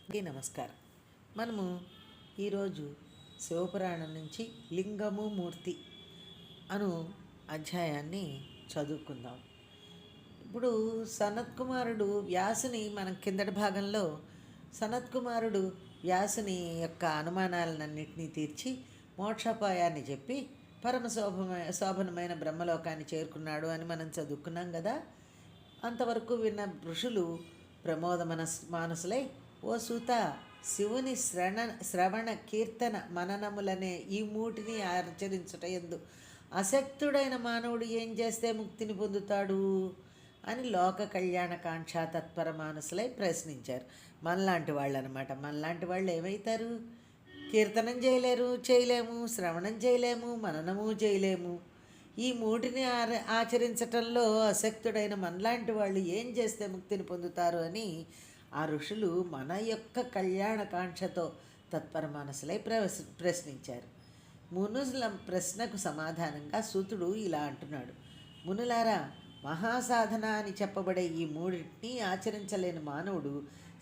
నమస్కారం. మనము ఈరోజు శివపురాణం నుంచి లింగము మూర్తి అను అధ్యాయాన్ని చదువుకుందాం. ఇప్పుడు సనత్కుమారుడు వ్యాసుని మనం కిందటి భాగంలో సనత్కుమారుడు వ్యాసుని యొక్క అనుమానాలన్నింటినీ తీర్చి మోక్షోపాయాన్ని చెప్పి శోభనమైన బ్రహ్మలోకాన్ని చేరుకున్నాడు అని మనం చదువుకున్నాం కదా. అంతవరకు విన్న ఋషులు మానసులై, ఓ సూత, శివుని శ్రవణ కీర్తన మననములనే ఈ మూటిని ఆచరించుట ఎందు అశక్తుడైన మానవుడు ఏం చేస్తే ముక్తిని పొందుతాడు అని లోక కళ్యాణకాంక్ష తత్పర మానసులై ప్రశ్నించారు. మనలాంటి వాళ్ళు అనమాట. మనలాంటి వాళ్ళు ఏమవుతారు? కీర్తనం చేయలేము, శ్రవణం చేయలేము, మననము చేయలేము. ఈ మూటిని ఆచరించటంలో అశక్తుడైన మనలాంటి వాళ్ళు ఏం చేస్తే ముక్తిని పొందుతారు అని ఆ ఋషులు మన యొక్క కళ్యాణకాంక్షతో తత్పర మనసులై ప్రశ్నించారు. మునుల ప్రశ్నకు సమాధానంగా సూతుడు ఇలా అంటున్నాడు: మునులారా, మహాసాధన అని చెప్పబడే ఈ మూడింటిని ఆచరించలేని మానవుడు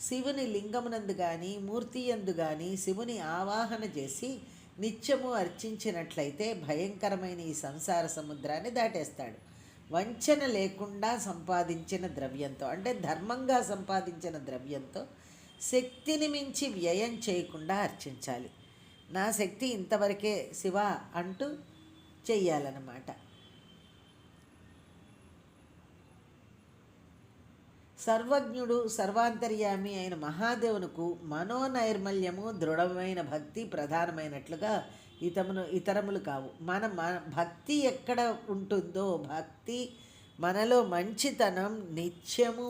శివుని లింగమునందు కానీ మూర్తి యందు కానీ శివుని ఆవాహన చేసి నిత్యము అర్చించినట్లయితే భయంకరమైన ఈ సంసార సముద్రాన్ని దాటేస్తాడు. వంచన లేకుండా సంపాదించిన ద్రవ్యంతో, అంటే ధర్మంగా సంపాదించిన ద్రవ్యంతో శక్తిని మించి వ్యయం చేయకుండా అర్చించాలి. నా శక్తి ఇంతవరకే శివ అంటూ చెయ్యాలన్నమాట. సర్వజ్ఞుడు సర్వాంతర్యామి అయిన మహాదేవునకు మనోనైర్మల్యము దృఢమైన భక్తి ప్రధానమైనట్లుగా ఇతరములు కావు. మన భక్తి ఎక్కడ ఉంటుందో, భక్తి మనలో మంచితనం నిత్యము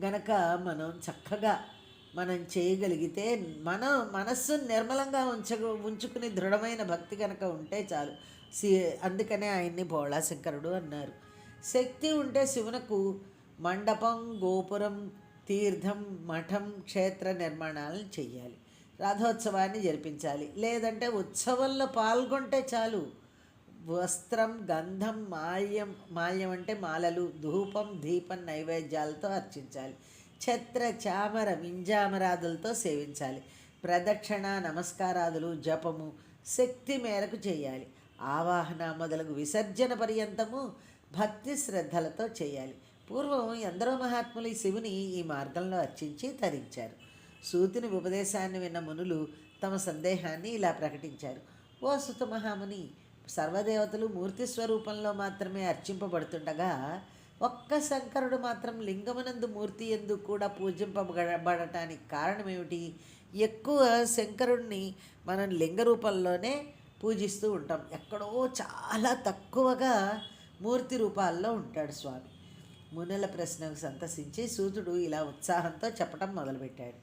గనక మనం చక్కగా చేయగలిగితే, మన మనస్సు నిర్మలంగా ఉంచుకుని దృఢమైన భక్తి కనుక ఉంటే చాలు. అందుకనే ఆయన్ని భోళాశంకరుడు అన్నారు. శక్తి ఉంటే శివునకు మండపం, గోపురం, తీర్థం, మఠం, క్షేత్ర నిర్మాణాలను చెయ్యాలి. రథోత్సవాన్ని జరిపించాలి. లేదంటే ఉత్సవంలో పాల్గొంటే చాలు. వస్త్రం, గంధం, మాల్యం అంటే మాలలు, ధూపం, దీపం నైవేద్యాలతో అర్చించాలి. ఛత్ర, చామర, వింజామరాదులతో సేవించాలి. ప్రదక్షిణ, నమస్కారాదులు, జపము శక్తి మేరకు చేయాలి. ఆవాహన మొదలగు విసర్జన పర్యంతము భక్తి శ్రద్ధలతో చేయాలి. పూర్వం ఎందరో మహాత్ములు ఈ శివుని ఈ మార్గంలో అర్చించి తరించారు. సూతుని ఉపదేశాన్ని విన్న మునులు తమ సందేహాన్ని ఇలా ప్రకటించారు: ఓ సుత మహాముని, సర్వదేవతలు మూర్తి స్వరూపంలో మాత్రమే అర్చింపబడుతుండగా ఒక్క శంకరుడు మాత్రం లింగమునందు మూర్తి యందు కూడా పూజింపబడటానికి కారణమేమిటి? ఎక్కువ శంకరుడిని మనం లింగ రూపంలోనే పూజిస్తూ ఉంటాం. ఎక్కడో చాలా తక్కువగా మూర్తి రూపాల్లో ఉంటాడు స్వామి. మునుల ప్రశ్నకు సంతసించి సూతుడు ఇలా ఉత్సాహంతో చెప్పటం మొదలుపెట్టాడు: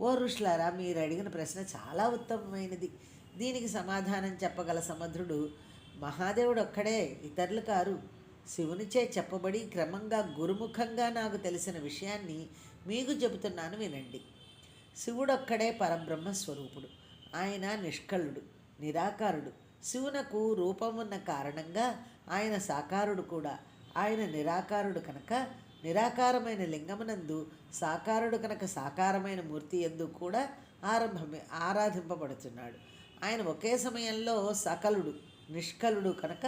ఓ ఋషులారా, మీరు అడిగిన ప్రశ్న చాలా ఉత్తమమైనది. దీనికి సమాధానం చెప్పగల సమర్థుడు మహాదేవుడు ఒక్కడే, ఇతరులు కారు. శివునిచే చెప్పబడి క్రమంగా గురుముఖంగా నాకు తెలిసిన విషయాన్ని మీకు చెబుతున్నాను, వినండి. శివుడొక్కడే పరబ్రహ్మ స్వరూపుడు. ఆయన నిష్కళుడు, నిరాకారుడు. శివునకు రూపమున్న కారణంగా ఆయన సాకారుడు కూడా. ఆయన నిరాకారుడు కనుక నిరాకారమైన లింగమునందు, సాకారుడు కనుక సాకారమైన మూర్తి యందు కూడా ఆరాధింపబడుతున్నాడు. ఆయన ఒకే సమయంలో సకలుడు, నిష్కలుడు కనుక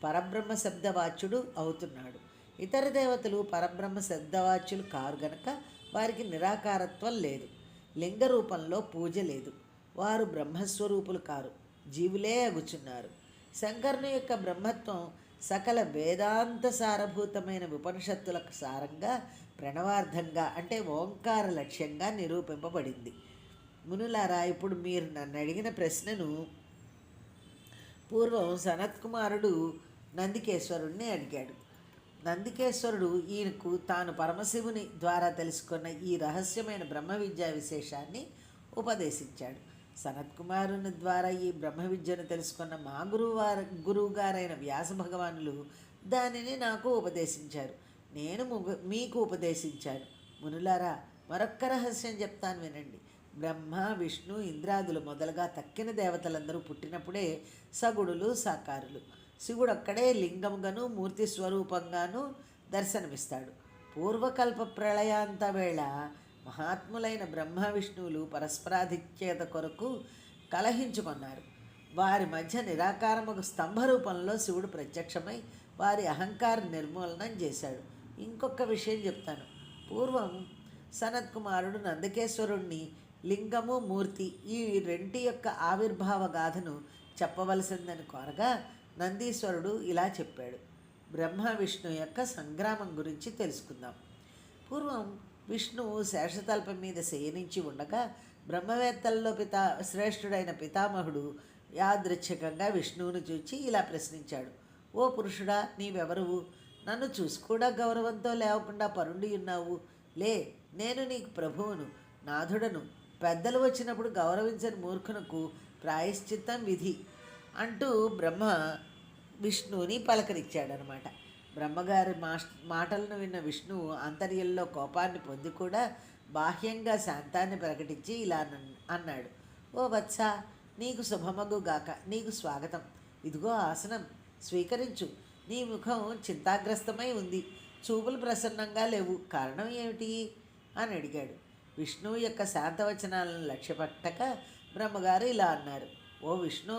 పరబ్రహ్మ శబ్దవాచ్యుడు అవుతున్నాడు. ఇతర దేవతలు పరబ్రహ్మ శబ్దవాచ్యులు కారు గనక వారికి నిరాకారత్వం లేదు. లింగ రూపంలో పూజ లేదు. వారు బ్రహ్మస్వరూపులు కారు, జీవులే అగుచున్నారు. శంకరుని యొక్క బ్రహ్మత్వం సకల వేదాంత సారభూతమైన ఉపనిషత్తులకు సారంగా, ప్రణవార్థంగా, అంటే ఓంకార లక్ష్యంగా నిరూపింపబడింది. మునులారా, ఇప్పుడు మీరు నన్ను అడిగిన ప్రశ్నను పూర్వం సనత్కుమారుడు నందికేశ్వరుణ్ణి అడిగాడు. నందికేశ్వరుడు ఈయనకు తాను పరమశివుని ద్వారా తెలుసుకున్న ఈ రహస్యమైన బ్రహ్మ విద్యా విశేషాన్ని ఉపదేశించాడు. సనత్కుమారుని ద్వారా ఈ బ్రహ్మ విద్యను తెలుసుకున్న మా గురువుగారైన వ్యాస భగవానులు దానిని నాకు ఉపదేశించారు. నేను మీకు ఉపదేశించాను. మునులారా, మరొక్క రహస్యం చెప్తాను, వినండి. బ్రహ్మ, విష్ణు, ఇంద్రాదులు మొదలుగా తక్కిన దేవతలందరూ పుట్టినప్పుడే సగుడులు, సాకారులు. శివుడు అక్కడే లింగముగాను మూర్తి స్వరూపంగాను దర్శనమిస్తాడు. పూర్వకల్ప ప్రళయాంత వేళ మహాత్ములైన బ్రహ్మ విష్ణువులు పరస్పరాధిక్యత కొరకు కలహించుకున్నారు. వారి మధ్య నిరాకారముకు స్తంభ రూపంలో శివుడు ప్రత్యక్షమై వారి అహంకార నిర్మూలనం చేశాడు. ఇంకొక విషయం చెప్తాను. పూర్వం సనత్ కుమారుడు నందకేశ్వరుణ్ణి లింగము మూర్తి ఈ రెంటి యొక్క ఆవిర్భావ గాథను చెప్పవలసిందని కోరగా నందీశ్వరుడు ఇలా చెప్పాడు. బ్రహ్మ విష్ణు యొక్క సంగ్రామం గురించి తెలుసుకుందాం. పూర్వం విష్ణువు శేషతల్పం మీద శయనించి ఉండగా బ్రహ్మవేత్తల్లో శ్రేష్ఠుడైన పితామహుడు యాదృచ్ఛికంగా విష్ణువును చూచి ఇలా ప్రశ్నించాడు. ఓ పురుషుడా, నీవెవరువు? నన్ను చూసి కూడా గౌరవంతో లేవకుండా పరుండి ఉన్నావు. లే, నేను నీకు ప్రభువును, నాథుడను. పెద్దలు వచ్చినప్పుడు గౌరవించని మూర్ఖునకు ప్రాయశ్చిత్తం విధి అంటూ బ్రహ్మ విష్ణువుని పలకరించాడనమాట. బ్రహ్మగారి మాటలను విన్న విష్ణువు అంతర్యంలో కోపాన్ని పొంది కూడా బాహ్యంగా శాంతాన్ని ప్రకటించి ఇలా అన్నాడు. ఓ వత్స, నీకు శుభమగుగాక. నీకు స్వాగతం. ఇదిగో ఆసనం, స్వీకరించు. నీ ముఖం చింతాగ్రస్తమై ఉంది. చూపులు ప్రసన్నంగా లేవు. కారణం ఏమిటి అని అడిగాడు. విష్ణువు యొక్క శాంతవచనాలను లక్ష్యపట్టక బ్రహ్మగారు ఇలా అన్నారు. ఓ విష్ణు,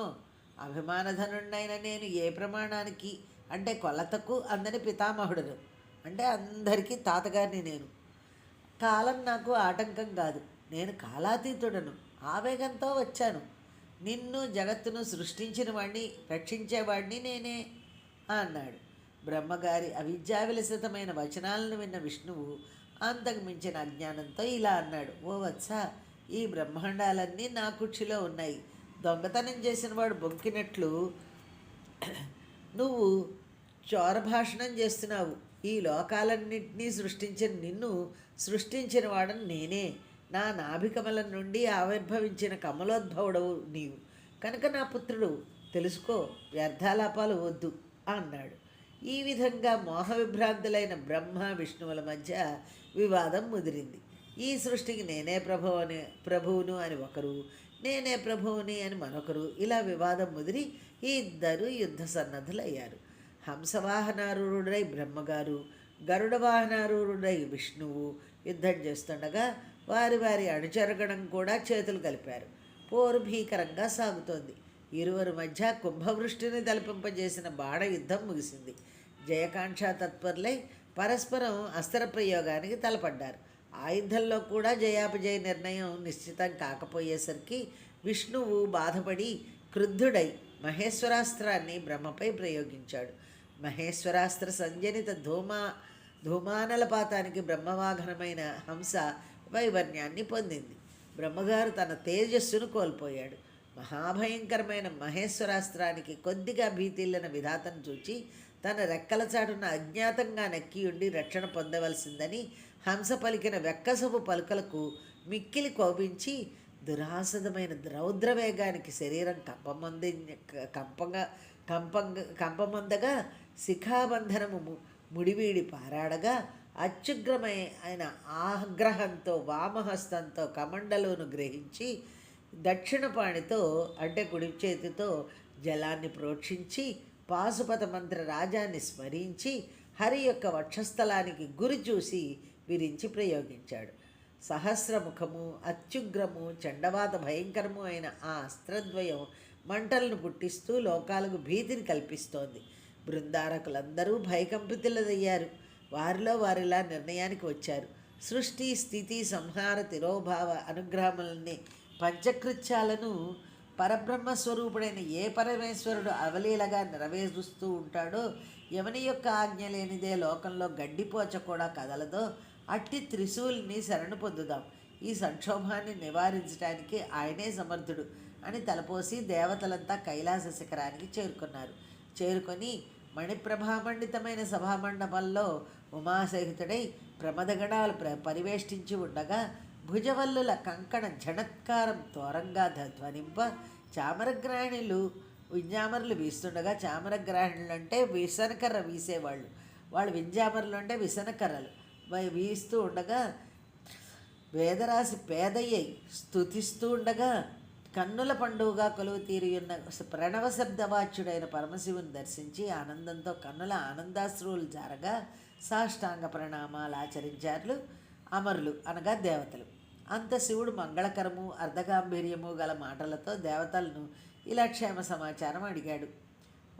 అభిమానధనుడినైన నేను ఏ ప్రమాణానికి అంటే కొలతకు అందని పితామహుడును, అంటే అందరికీ తాతగారిని నేను. కాలం నాకు ఆటంకం కాదు. నేను కాలాతీతుడను. ఆవేగంతో వచ్చాను. నిన్ను జగత్తును సృష్టించిన వాడిని, రక్షించేవాడిని నేనే అన్నాడు. బ్రహ్మగారి అవిద్యావిలసితమైన వచనాలను విన్న విష్ణువు అంతకు మించిన అజ్ఞానంతో ఇలా అన్నాడు. ఓ వత్స, ఈ బ్రహ్మాండాలన్నీ నా కుక్షిలో ఉన్నాయి. దొంగతనం చేసిన వాడు బొంకినట్లు నువ్వు చోరభాషణం చేస్తున్నావు. ఈ లోకాలన్నింటినీ సృష్టించిన నిన్ను సృష్టించిన వాడని నేనే. నా నాభికమలం నుండి ఆవిర్భవించిన కమలోద్భవుడవు నీవు కనుక నా పుత్రుడు, తెలుసుకో, వ్యర్థాలాపాలు వద్దు అన్నాడు. ఈ విధంగా మోహవిభ్రాంతులైన బ్రహ్మ విష్ణువుల మధ్య వివాదం ముదిరింది. ఈ సృష్టికి నేనే ప్రభువును అని ఒకరు, నేనే ప్రభువుని అని మరొకరు, ఇలా వివాదం ముదిరి ఈ ఇద్దరు యుద్ధ సన్నద్ధులయ్యారు. హంసవాహనారూఢుడై బ్రహ్మగారు, గరుడ వాహనారూఢుడై విష్ణువు యుద్ధం చేస్తుండగా వారి వారి అణుచరగడం కూడా చేతులు కలిపారు. పోరు భీకరంగా సాగుతోంది. ఇరువురి మధ్య కుంభవృష్టిని తలపింపజేసిన బాణ యుద్ధం ముగిసింది. జయకాంక్ష తత్పరులై పరస్పరం అస్త్ర ప్రయోగానికి తలపడ్డారు. ఆ యుద్ధంలో కూడా జయాపజయ నిర్ణయం నిశ్చితం కాకపోయేసరికి విష్ణువు బాధపడి క్రుద్ధుడై మహేశ్వరాస్త్రాన్ని బ్రహ్మపై ప్రయోగించాడు. మహేశ్వరాస్త్ర సంజనిత ధూమానలపాతానికి బ్రహ్మవాహనమైన హంస వైవర్ణ్యాన్ని పొందింది. బ్రహ్మగారు తన తేజస్సును కోల్పోయాడు. మహాభయంకరమైన మహేశ్వరాస్త్రానికి కొద్దిగా భీతిల్లిన విధాతను చూచి తన రెక్కల చాటున అజ్ఞాతంగా నక్కియుండి రక్షణ పొందవలసిందని హంస పలికిన వెక్కసపు పలుకలకు మిక్కిలి కోపించి దురాసదమైన రౌద్రవేగానికి శరీరం కంపమందగా శిఖాబంధనము ముడివీడి పారాడగా అత్యుగ్రమైన ఆగ్రహంతో వామహస్తంతో కమండలోను గ్రహించి దక్షిణపాణితో అంటే కుడి చేతితో జలాన్ని ప్రోక్షించి పాశుపత మంత్ర రాజాన్ని స్మరించి హరి యొక్క వక్షస్థలానికి గురి చూసి విరించి ప్రయోగించాడు. సహస్రముఖము, అత్యుగ్రము, చండవాత భయంకరము అయిన ఆ అస్త్రద్వయం మంటలను పుట్టిస్తూ లోకాలకు భీతిని కల్పిస్తోంది. బృందారకులందరూ భయకంపితులయ్యారు. వారిలో వారిలా నిర్ణయానికి వచ్చారు. సృష్టి, స్థితి, సంహార, తిరోభావ అనుగ్రహములన్నీ పంచకృత్యాలను పరబ్రహ్మస్వరూపుడైన ఏ పరమేశ్వరుడు అవలీలగా నెరవేరుస్తూ ఉంటాడో, ఎవని యొక్క ఆజ్ఞ లేనిదే లోకంలో గడ్డిపోచ కూడా కదలదో అట్టి త్రిశూల్ని శరణు పొందుదాం. ఈ సంక్షోభాన్ని నివారించడానికి ఆయనే సమర్థుడు అని తలపోసి దేవతలంతా కైలాస శిఖరానికి చేరుకొని మణిప్రభామండితమైన సభామండపంలో ఉమాసహితుడై ప్రమదగణాలు పరివేష్టించి ఉండగా భుజవల్లుల కంకణ ఝణత్కారం తోరంగా ధ్వనింప చామరగ్రాహిణులు వింజామరులు వీస్తుండగా, చామరగ్రాహిణులు అంటే విసనకర్ర వీసేవాళ్ళు, వాళ్ళు వింజామరులు అంటే విసనకర్రలు వీస్తూ ఉండగా వేదరాశి పేదయ్యై స్తుతిస్తూ ఉండగా కన్నుల పండుగగా కొలువు తీరియున్న ప్రణవ శబ్దవాచ్యుడైన పరమశివుని దర్శించి ఆనందంతో కన్నుల ఆనందాశ్రువులు జారగా సాష్టాంగ ప్రణామాలు ఆచరించారు. అమరులు అనగా దేవతలు. అంత శివుడు మంగళకరము అర్ధగాంభీర్యము గల మాటలతో దేవతలను ఇలా క్షేమ సమాచారం అడిగాడు.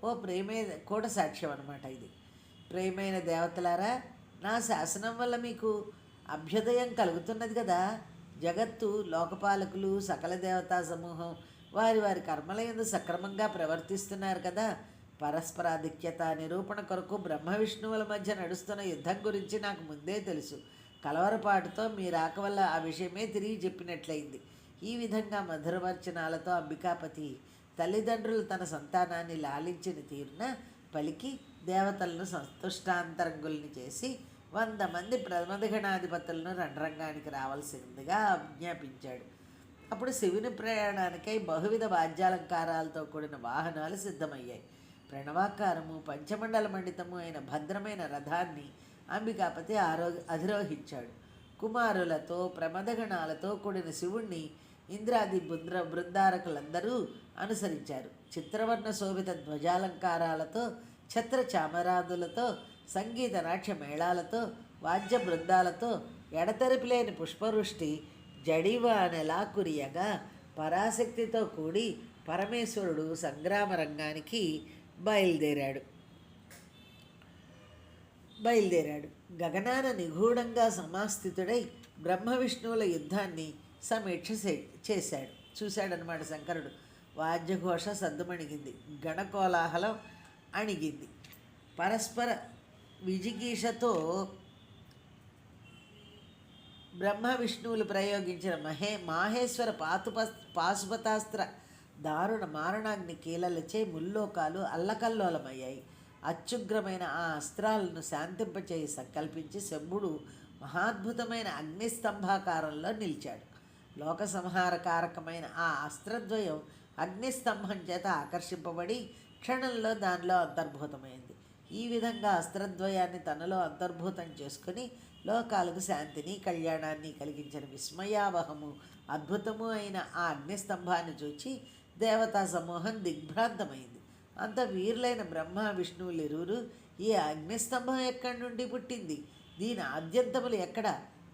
ఓ ప్రేమైన కూట సాక్ష్యం అన్నమాట ఇది. ప్రేమైన దేవతలారా, నా శాసనం వల్ల మీకు అభ్యుదయం కలుగుతున్నది కదా. జగత్తు, లోకపాలకులు, సకల దేవతా సమూహం వారి వారి కర్మలయందు సక్రమంగా ప్రవర్తిస్తున్నారు కదా. పరస్పరాధిక్యత నిరూపణ కొరకు బ్రహ్మ విష్ణువుల మధ్య నడుస్తున్న యుద్ధం గురించి నాకు ముందే తెలుసు. కలవరపాటుతో మీ రాక వల్ల ఆ విషయమే తిరిగి చెప్పినట్లయింది. ఈ విధంగా మధురవర్చనాలతో అంబికాపతి తల్లిదండ్రులు తన సంతానాన్ని లాలించిన తీరున పలికి దేవతలను సంతుష్టాంతరంగుల్ని చేసి 100 మంది ప్రమదగణాధిపతులను రణరంగానికి రావాల్సిందిగా ఆజ్ఞాపించాడు. అప్పుడు శివుని ప్రయాణానికై బహువిధ వాద్యాలంకారాలతో కూడిన వాహనాలు సిద్ధమయ్యాయి. ప్రణవాకారము పంచమండల మండితము అయిన భద్రమైన రథాన్ని అంబికాపతి అధిరోహించాడు. కుమారులతో ప్రమదగణాలతో కూడిన శివుణ్ణి ఇంద్రాది బృందారకులందరూ అనుసరించారు. చిత్రవర్ణ శోభిత ధ్వజాలంకారాలతో, ఛత్ర చామరాదులతో, సంగీత నాట్య మేళాలతో, వాద్య బృందాలతో ఎడతెరిపిలేని పుష్పవృష్టి జడివానెలా కురియగా పరాశక్తితో కూడి పరమేశ్వరుడు సంగ్రామ రంగానికి బయలుదేరాడు. గగనాన నిగూఢంగా సమాస్థితుడై బ్రహ్మ విష్ణువుల యుద్ధాన్ని సమీక్ష చేశాడు. చూశాడనమాట శంకరుడు. వాద్యఘోష సద్దుమణిగింది, గణకోలాహలం అణిగింది. పరస్పర విజిగీషతో బ్రహ్మ విష్ణువులు ప్రయోగించిన మాహేశ్వర పాశుపతాస్త్ర దారుణ మారణాగ్ని కీలలచే ముల్లోకాలు అల్లకల్లోలమయ్యాయి. అత్యుగ్రమైన ఆ అస్త్రాలను శాంతింపచేయి సంకల్పించి శంభుడు మహాద్భుతమైన అగ్నిస్తంభాకారంలో నిలిచాడు. లోక సంహారకారకమైన ఆ అస్త్రద్వయం అగ్నిస్తంభం చేత ఆకర్షింపబడి క్షణంలో దానిలో అంతర్భూతమైంది. ఈ విధంగా అస్త్రద్వయాన్ని తనలో అంతర్భూతం చేసుకుని లోకాలకు శాంతిని కళ్యాణాన్ని కలిగించిన విస్మయావహము అద్భుతము అయిన ఆ అగ్నిస్తంభాన్ని చూచి దేవతా సమూహం దిగ్భ్రాంతమైంది. అంత వీరులైన బ్రహ్మ విష్ణువులు ఇరువురు ఈ అగ్నిస్తంభం ఎక్కడి నుండి పుట్టింది, దీని ఆద్యంతములు ఎక్కడ,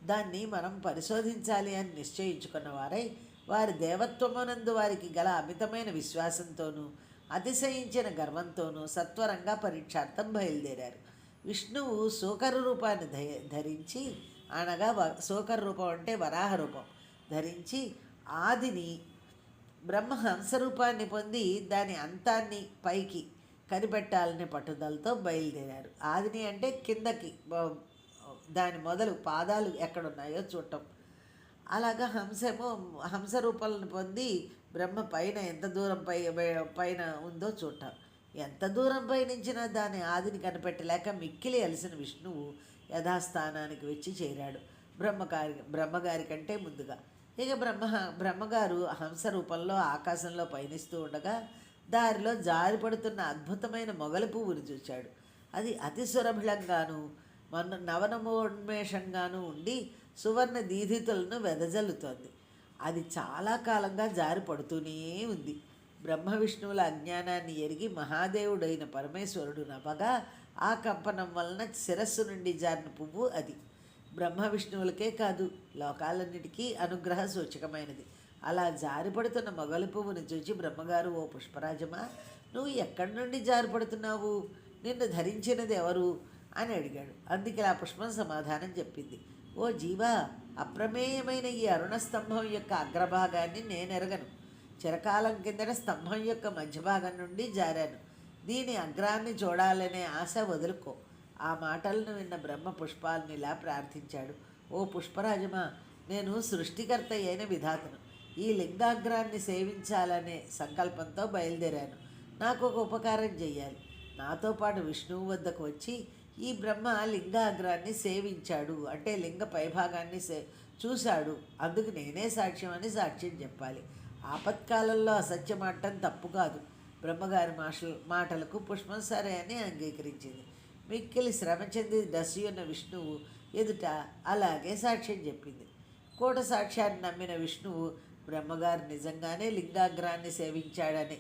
దాన్ని మనం పరిశోధించాలి అని నిశ్చయించుకున్న వారై వారి దేవత్వమునందు వారికి గల అమితమైన విశ్వాసంతోనూ అతిశయించిన గర్వంతోనూ సత్వరంగా పరీక్షార్థం బయలుదేరారు. విష్ణువు శూకర రూపాన్ని ధరించి, అనగా శూకర రూపం అంటే వరాహ రూపం ధరించి ఆదిని, బ్రహ్మ హంసరూపాన్ని పొంది దాని అంతాన్ని పైకి కనిపెట్టాలనే పట్టుదలతో బయలుదేరారు. ఆదిని అంటే కిందకి, దాని మొదలు పాదాలు ఎక్కడున్నాయో చూడటం. అలాగా హంస రూపాలను పొంది బ్రహ్మ పైన ఎంత దూరం పైన ఉందో చూడటం. ఎంత దూరం పయనించినా దాని ఆదిని కనిపెట్టలేక మిక్కిలి అలసిన విష్ణువు యథాస్థానానికి వచ్చి చేరాడు. బ్రహ్మగారి కంటే ముందుగా. ఇక బ్రహ్మగారు హంస రూపంలో ఆకాశంలో పయనిస్తూ ఉండగా దారిలో జారిపడుతున్న అద్భుతమైన మొగలి పువ్వుని చూశాడు. అది అతి సురభిళంగాను నవనమోన్మేషంగాను ఉండి సువర్ణ దీధితులను వెదజల్లుతోంది. అది చాలా కాలంగా జారి పడుతూనే ఉంది. బ్రహ్మ విష్ణువుల అజ్ఞానాన్ని ఎరిగి మహాదేవుడైన పరమేశ్వరుడు నవ్వగా ఆ కంపనం వలన శిరస్సు నుండి జారిన పువ్వు అది. బ్రహ్మ విష్ణువులకే కాదు, లోకాలన్నిటికీ అనుగ్రహ సూచకమైనది. అలా జారిపడుతున్న మొగలి పువ్వుని చూచి బ్రహ్మగారు, ఓ పుష్పరాజమా, నువ్వు ఎక్కడి నుండి జారిపడుతున్నావు, నిన్ను ధరించినది ఎవరు అని అడిగాడు. అందుకే ఆ పుష్పం సమాధానం చెప్పింది. ఓ జీవా, అప్రమేయమైన ఈ అరుణ స్తంభం యొక్క అగ్రభాగాన్ని నేనెరగను. చిరకాలం కిందట స్తంభం యొక్క మధ్యభాగం నుండి జారాను. దీని అగ్రాన్ని చూడాలనే ఆశ వదులుకో. ఆ మాటలను విన్న బ్రహ్మ పుష్పాలను ఇలా ప్రార్థించాడు. ఓ పుష్పరాజమా, నేను సృష్టికర్త అయిన విధాతను. ఈ లింగాగ్రాన్ని సేవించాలనే సంకల్పంతో బయలుదేరాను. నాకు ఒక ఉపకారం చెయ్యాలి. నాతో పాటు విష్ణువు వద్దకు వచ్చి ఈ బ్రహ్మ లింగాగ్రాన్ని సేవించాడు అంటే లింగ పైభాగాన్ని చూశాడు, అందుకు నేనే సాక్ష్యం అని సాక్ష్యం చెప్పాలి. ఆపత్కాలంలో అసత్యం ఆడటం తప్పు కాదు. బ్రహ్మగారి మాటలకు పుష్పం సరే అని అంగీకరించింది. మిక్కిలి శ్రమ చెంది దశయున్న విష్ణువు ఎదుట అలాగే సాక్ష్యం చెప్పింది. కోట సాక్ష్యాన్ని నమ్మిన విష్ణువు బ్రహ్మగారు నిజంగానే లింగాగ్రాన్ని సేవించాడనే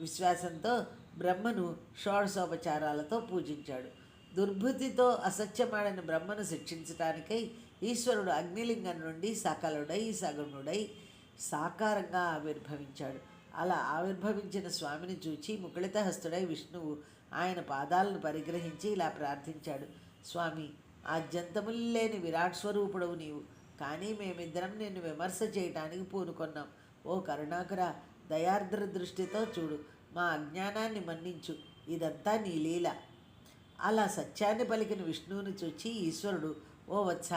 విశ్వాసంతో బ్రహ్మను షోడశోపచారాలతో పూజించాడు. దుర్బుద్ధితో అసత్యమాడిన బ్రహ్మను శిక్షించటానికై ఈశ్వరుడు అగ్నిలింగం నుండి సకలుడై సగుణుడై సాకారంగా ఆవిర్భవించాడు. అలా ఆవిర్భవించిన స్వామిని చూచి ముకుళితహస్తుడై విష్ణువు ఆయన పాదాలను పరిగ్రహించి ఇలా ప్రార్థించాడు. స్వామి, ఆద్యంతములు లేని విరాట్ స్వరూపుడవు నీవు. కానీ మేమిద్దరం నిన్ను విమర్శ చేయటానికి పూనుకొన్నాం. ఓ కరుణాకర, దయార్ద్ర దృష్టితో చూడు, మా అజ్ఞానాన్ని మన్నించు. ఇదంతా నీ లీల. అలా సత్యాన్ని పలికిన విష్ణువుని చూచి ఈశ్వరుడు, ఓ వత్స,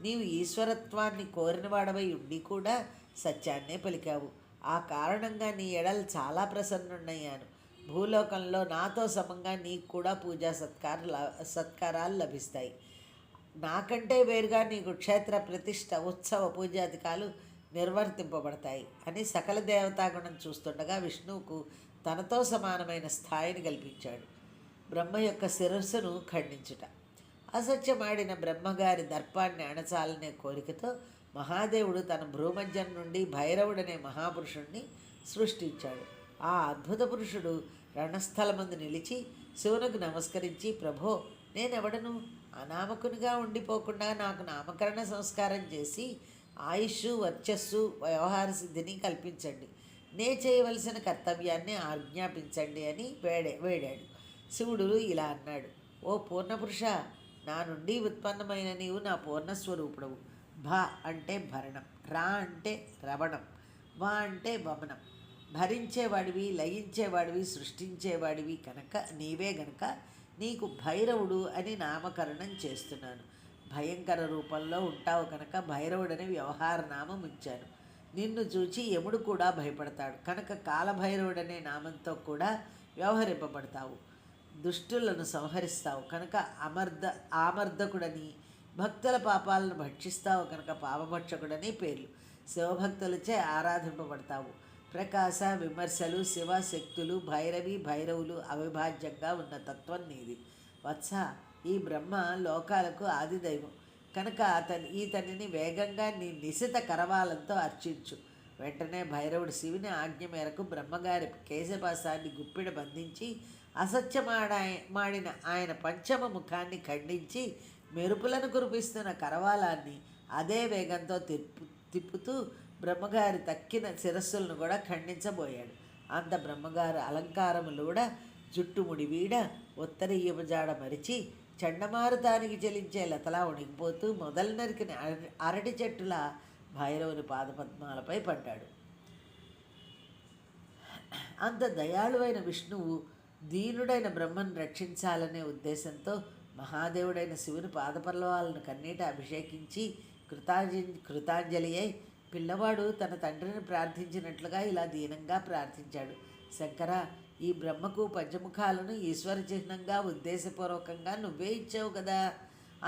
నీవు ఈశ్వరత్వాన్ని కోరినవాడవై ఉండి కూడా సత్యాన్నే పలికావు. ఆ కారణంగా నీ ఎడల చాలా ప్రసన్నున్నయ్యాను. భూలోకంలో నాతో సమంగా నీకు కూడా పూజా సత్కారాలు లభిస్తాయి. నాకంటే వేరుగా నీకు క్షేత్ర ప్రతిష్ఠ ఉత్సవ పూజాధికాలు నిర్వర్తింపబడతాయి అని సకల దేవతాగుణం చూస్తుండగా విష్ణువుకు తనతో సమానమైన స్థాయిని కల్పించాడు. బ్రహ్మ యొక్క శిరస్సును ఖండించుట. అసత్యమాడిన బ్రహ్మగారి దర్పాన్ని అణచాలనే కోరికతో మహాదేవుడు తన భ్రూమధ్యం నుండి భైరవుడనే మహాపురుషుణ్ణి సృష్టించాడు. ఆ అద్భుత పురుషుడు రణస్థలమందు నిలిచి శివునికి నమస్కరించి, ప్రభో, నేనెవడను? అనామకునిగా ఉండిపోకుండా నాకు నామకరణ సంస్కారం చేసి ఆయుష్, వర్చస్సు, వ్యవహార సిద్ధిని కల్పించండి. నే చేయవలసిన కర్తవ్యాన్ని ఆజ్ఞాపించండి అని వేడాడు. శివుడు ఇలా అన్నాడు, ఓ పూర్ణపురుష, నా నుండి ఉత్పన్నమైన నీవు నా పూర్ణస్వరూపుడవు. భ అంటే భరణం, రా అంటే రవణం, వా అంటే వమనం. భరించేవాడివి, లయించేవాడివి, సృష్టించేవాడివి కనుక నీవే గనక నీకు భైరవుడు అని నామకరణం చేస్తున్నాను. భయంకర రూపంలో ఉంటావు కనుక భైరవుడని వ్యవహార నామం ఉంచాను. నిన్ను చూచి యముడు కూడా భయపడతాడు కనుక కాలభైరవుడనే నామంతో కూడా వ్యవహరింపబడతావు. దుష్టులను సంహరిస్తావు కనుక ఆమర్దకుడని, భక్తుల పాపాలను భక్షిస్తావు కనుక పాపభక్షకుడని పేర్లు. శివభక్తులచే ఆరాధింపబడతావు. ప్రకాశ, విమర్శలు, శివశక్తులు, భైరవి, భైరవులు అవిభాజ్యంగా ఉన్న తత్వం నీది. వత్స, ఈ బ్రహ్మ లోకాలకు ఆదిదైవం కనుక ఈతనిని వేగంగా నీ నిశిత కరవాలంతో అర్చించు. వెంటనే భైరవుడు శివుని ఆజ్ఞ మేరకు బ్రహ్మగారి కేశపాసాన్ని గుప్పిడ బంధించి మాడిన ఆయన పంచమ ముఖాన్ని ఖండించి మెరుపులను కురిపిస్తున్న కరవాలాన్ని అదే వేగంతో తిప్పుతూ బ్రహ్మగారి తక్కిన శిరస్సులను కూడా ఖండించబోయాడు. అంత బ్రహ్మగారి అలంకారములు కూడా జుట్టుముడి వీడ ఉత్తరీయపు జాడ మరిచి చండమారుతానికి చెలించే లతలా ఉణిగిపోతూ మొదలు నరికిన అరటి చెట్టుల భైరవుని పాదపద్మాలపై పడ్డాడు. అంత దయాళువైన విష్ణువు దీనుడైన బ్రహ్మను రక్షించాలనే ఉద్దేశంతో మహాదేవుడైన శివుని పాదపల్లవాలను కన్నీట అభిషేకించి కృతాంజలి అయి పిల్లవాడు తన తండ్రిని ప్రార్థించినట్లుగా ఇలా దీనంగా ప్రార్థించాడు. శంకర, ఈ బ్రహ్మకు పంచముఖాలను ఈశ్వర చిహ్నంగా ఉద్దేశపూర్వకంగా నువ్వే ఇచ్చావు కదా.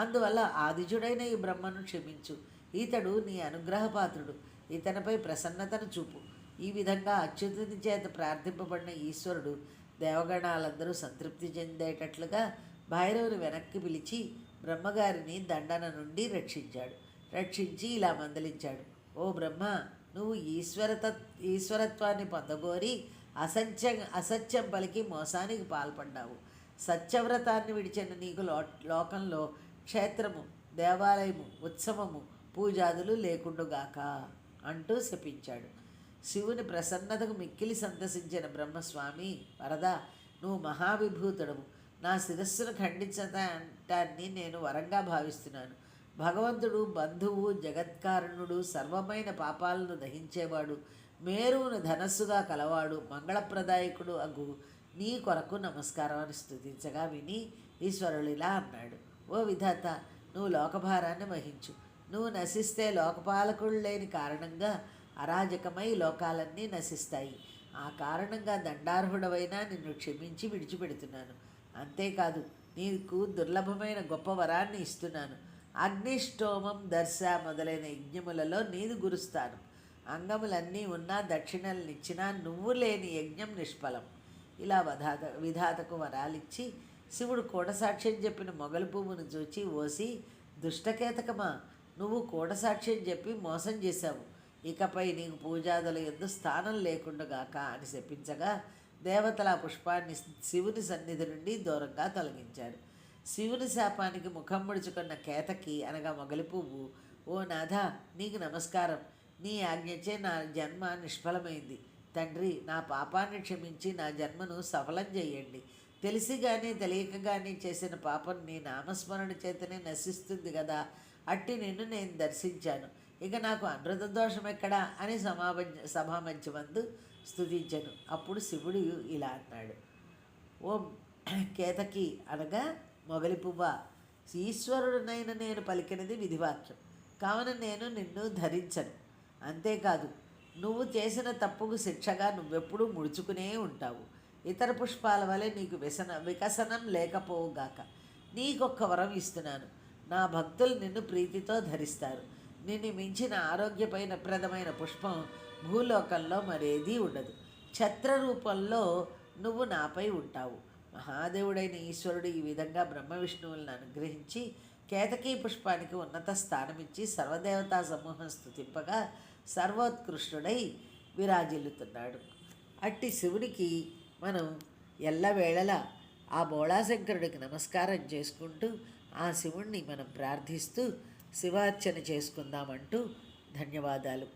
అందువల్ల ఆదిజుడైన ఈ బ్రహ్మను క్షమించు. ఇతడు నీ అనుగ్రహపాత్రుడు. ఇతనిపై ప్రసన్నతను చూపు. ఈ విధంగా అచ్యుతుని చేత ప్రార్థింపబడిన ఈశ్వరుడు దేవగణాలందరూ సంతృప్తి చెందేటట్లుగా భైరవుని వెనక్కి పిలిచి బ్రహ్మగారిని దండన నుండి రక్షించి ఇలా మందలించాడు. ఓ బ్రహ్మ, నువ్వు ఈశ్వరత్వాన్ని పొందగోరి అసత్యం పలికి మోసానికి పాల్పడ్డావు. సత్యవ్రతాన్ని విడిచిన నీకు లోకంలో క్షేత్రము, దేవాలయము, ఉత్సవము, పూజాదులు లేకుండుగాక అంటూ శపించాడు. శివుని ప్రసన్నతకు మిక్కిలి సంతసించిన బ్రహ్మస్వామి, వరదా, నువ్వు మహావిభూతుడవు. నా శిరస్సును ఖండించటాన్ని నేను వరంగా భావిస్తున్నాను. భగవంతుడు బంధువు, జగత్కారణుడు, సర్వమైన పాపాలను దహించేవాడు, మేరువును ధనస్సుగా కలవాడు, మంగళప్రదాయకుడు అగు నీ కొరకు నమస్కారం అని స్తుతించగా విని ఈశ్వరుడిలా అన్నాడు. ఓ విధాత, నువ్వు లోకభారాన్ని వహించు. నువ్వు నశిస్తే లోకపాలకుడు లేని కారణంగా అరాజకమై లోకాలన్నీ నశిస్తాయి. ఆ కారణంగా దండార్హుడవైనా నిన్ను క్షమించి విడిచిపెడుతున్నాను. అంతేకాదు, నీకు దుర్లభమైన గొప్ప వరాన్ని ఇస్తున్నాను. అగ్నిష్టోమం, దర్శ మొదలైన యజ్ఞములలో నీది గురుస్తాను. అంగములన్నీ ఉన్నా దక్షిణలనిచ్చినా నువ్వు లేని యజ్ఞం నిష్ఫలం. ఇలా విధాతకు వరాలిచ్చి శివుడు కూడసాక్ష్యం చెప్పిన మొగలి పువ్వును చూచి ఓసి, దుష్టకేతకమా, నువ్వు కూడసాక్ష్యం చెప్పి మోసం చేశావు. ఇకపై నీకు పూజాదుల యందు స్థానం లేకుండాగాక అని శపించగా దేవతల పుష్పాన్ని శివుని సన్నిధి నుండి దూరంగా తొలగించారు. శివుని శాపానికి ముఖం ముడుచుకున్న కేతకి అనగా మొగలి పువ్వు ఓ నాథ, నీకు నమస్కారం. నీ ఆజ్ఞచే నా జన్మ నిష్ఫలమైంది. తండ్రి, నా పాపాన్ని క్షమించి నా జన్మను సఫలం చేయండి. తెలిసి కానీ తెలియక కానీ చేసిన పాపం నీ నామస్మరణ చేతనే నశిస్తుంది కదా. అట్టి నిన్ను నేను దర్శించాను. ఇక నాకు అనృత దోషం ఎక్కడా అని సభామంచమందు స్తుతించను. అప్పుడు శివుడు ఇలా అన్నాడు. ఓం కేతకి అనగా మొగలి పువ్వ, ఈశ్వరుడునైన నేను పలికినది విధివాక్యం. కావున నేను నిన్ను ధరించను. అంతేకాదు, నువ్వు చేసిన తప్పుకు శిక్షగా నువ్వెప్పుడూ ముడుచుకునే ఉంటావు. ఇతర పుష్పాల వలె నీకు వికసనం లేకపోవుగాక. నీకొక్క వరం ఇస్తున్నాను. నా భక్తులు నిన్ను ప్రీతితో ధరిస్తారు. నిన్ను మించిన ఆరోగ్యప్రదమైన పుష్పం భూలోకంలో మరేదీ ఉండదు. ఛత్ర రూపంలో నువ్వు నాపై ఉంటావు. మహాదేవుడైన ఈశ్వరుడు ఈ విధంగా బ్రహ్మ విష్ణువులను అనుగ్రహించి కేతకీ పుష్పానికి ఉన్నత స్థానమిచ్చి సర్వదేవతా సమూహం స్తుతింపగా సర్వోత్కృష్టుడై విరాజిల్లుతున్నాడు. అట్టి శివుడికి మనం ఎల్లవేళలా ఆ బోళాశంకరుడికి నమస్కారం చేసుకుంటూ ఆ శివుణ్ణి మనం ప్రార్థిస్తూ శివార్చన చేసుకుందామంటూ ధన్యవాదాలు.